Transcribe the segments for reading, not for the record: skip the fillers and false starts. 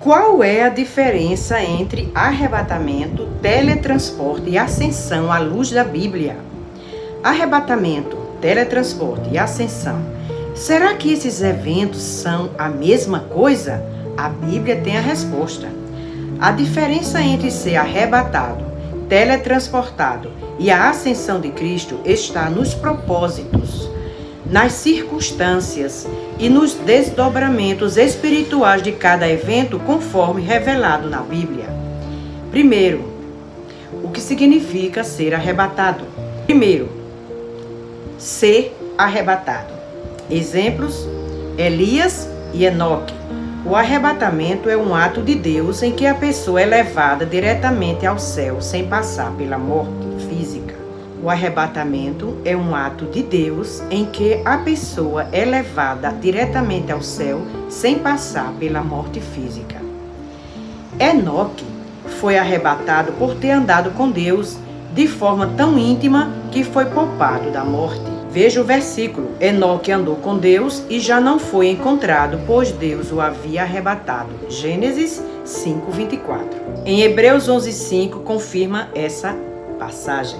Qual é a diferença entre arrebatamento, teletransporte e ascensão à luz da Bíblia? Arrebatamento, teletransporte e ascensão. Será que esses eventos são a mesma coisa? A Bíblia tem a resposta. A diferença entre ser arrebatado, teletransportado e a ascensão de Cristo está nos propósitos, nas circunstâncias e nos desdobramentos espirituais de cada evento conforme revelado na Bíblia. Primeiro, o que significa ser arrebatado? Primeiro, ser arrebatado. Exemplos: Elias e Enoque. O arrebatamento é um ato de Deus em que a pessoa é levada diretamente ao céu sem passar pela morte física. O arrebatamento é um ato de Deus em que a pessoa é levada diretamente ao céu sem passar pela morte física. Enoque foi arrebatado por ter andado com Deus de forma tão íntima que foi poupado da morte. Veja o versículo: Enoque andou com Deus e já não foi encontrado, pois Deus o havia arrebatado. Gênesis 5:24. Em Hebreus 11:5 confirma essa passagem.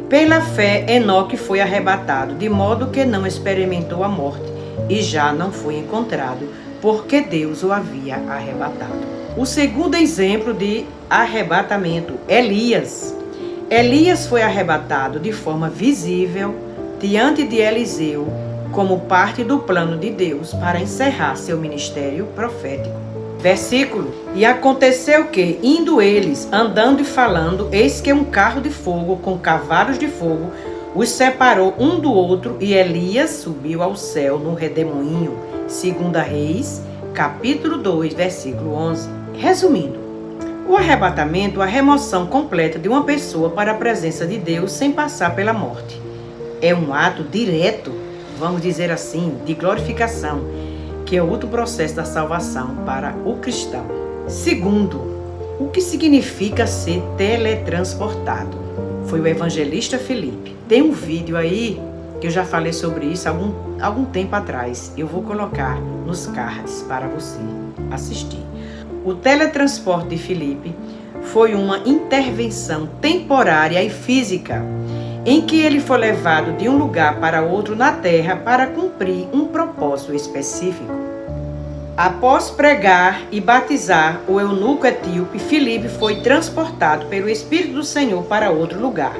Pela fé, Enoque foi arrebatado, de modo que não experimentou a morte, e já não foi encontrado, porque Deus o havia arrebatado. O segundo exemplo de arrebatamento, Elias. Elias foi arrebatado de forma visível diante de Eliseu, como parte do plano de Deus para encerrar seu ministério profético. Versículo: E aconteceu que, indo eles, andando e falando, eis que um carro de fogo com cavalos de fogo os separou um do outro, e Elias subiu ao céu no redemoinho. 2 Reis, capítulo 2, versículo 11. Resumindo, o arrebatamento é a remoção completa de uma pessoa para a presença de Deus sem passar pela morte. É um ato direto, vamos dizer assim, de glorificação, que é outro processo da salvação para o cristão. Segundo, o que significa ser teletransportado? Foi o evangelista Filipe. Tem um vídeo aí que eu já falei sobre isso algum tempo atrás. Eu vou colocar nos cards para você assistir. O teletransporte de Filipe foi uma intervenção temporária e física, em que ele foi levado de um lugar para outro na terra para cumprir um propósito específico. Após pregar e batizar o eunuco etíope, Filipe foi transportado pelo Espírito do Senhor para outro lugar.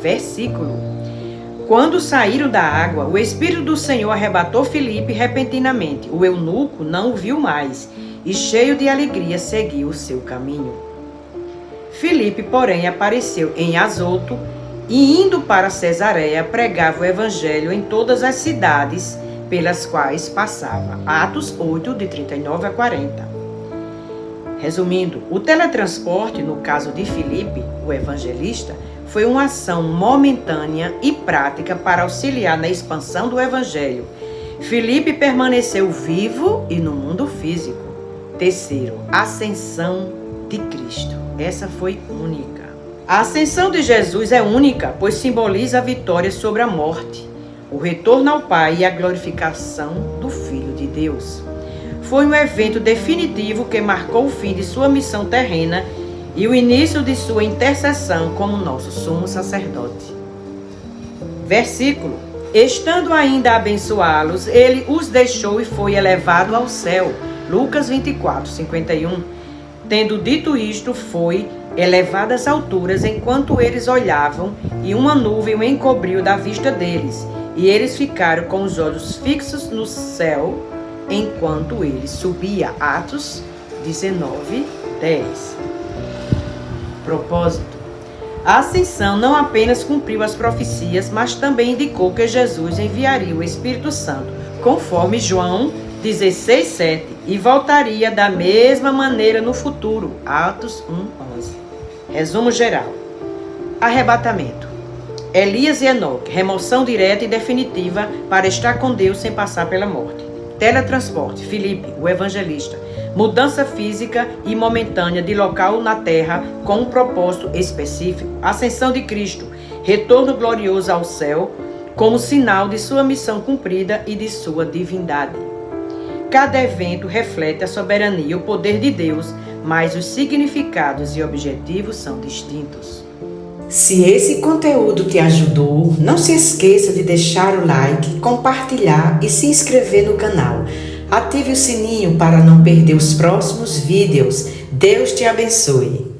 Versículo: Quando saíram da água, o Espírito do Senhor arrebatou Filipe repentinamente. O eunuco não o viu mais e, cheio de alegria, seguiu o seu caminho. Filipe, porém, apareceu em Azoto, e indo para Cesareia, pregava o evangelho em todas as cidades pelas quais passava. Atos 8, de 39 a 40. Resumindo, o teletransporte, no caso de Filipe, o evangelista, foi uma ação momentânea e prática para auxiliar na expansão do evangelho. Filipe permaneceu vivo e no mundo físico. Terceiro, ascensão de Cristo. Essa foi única. A ascensão de Jesus é única, pois simboliza a vitória sobre a morte, o retorno ao Pai e a glorificação do Filho de Deus. Foi um evento definitivo que marcou o fim de sua missão terrena e o início de sua intercessão como nosso sumo sacerdote. Versículo: Estando ainda a abençoá-los, ele os deixou e foi elevado ao céu. Lucas 24, 51. Tendo dito isto, foi elevado às alturas enquanto eles olhavam, e uma nuvem o encobriu da vista deles, e eles ficaram com os olhos fixos no céu enquanto ele subia. Atos 19, 10. Propósito: a ascensão não apenas cumpriu as profecias, mas também indicou que Jesus enviaria o Espírito Santo, conforme João 16, 7, e voltaria da mesma maneira no futuro. Atos 1, 11. Resumo geral: arrebatamento, Elias e Enoque, remoção direta e definitiva para estar com Deus sem passar pela morte. Teletransporte, Filipe, o evangelista, mudança física e momentânea de local na terra com um propósito específico. Ascensão de Cristo, retorno glorioso ao céu como sinal de sua missão cumprida e de sua divindade. Cada evento reflete a soberania e o poder de Deus, mas os significados e objetivos são distintos. Se esse conteúdo te ajudou, não se esqueça de deixar o like, compartilhar e se inscrever no canal. Ative o sininho para não perder os próximos vídeos. Deus te abençoe.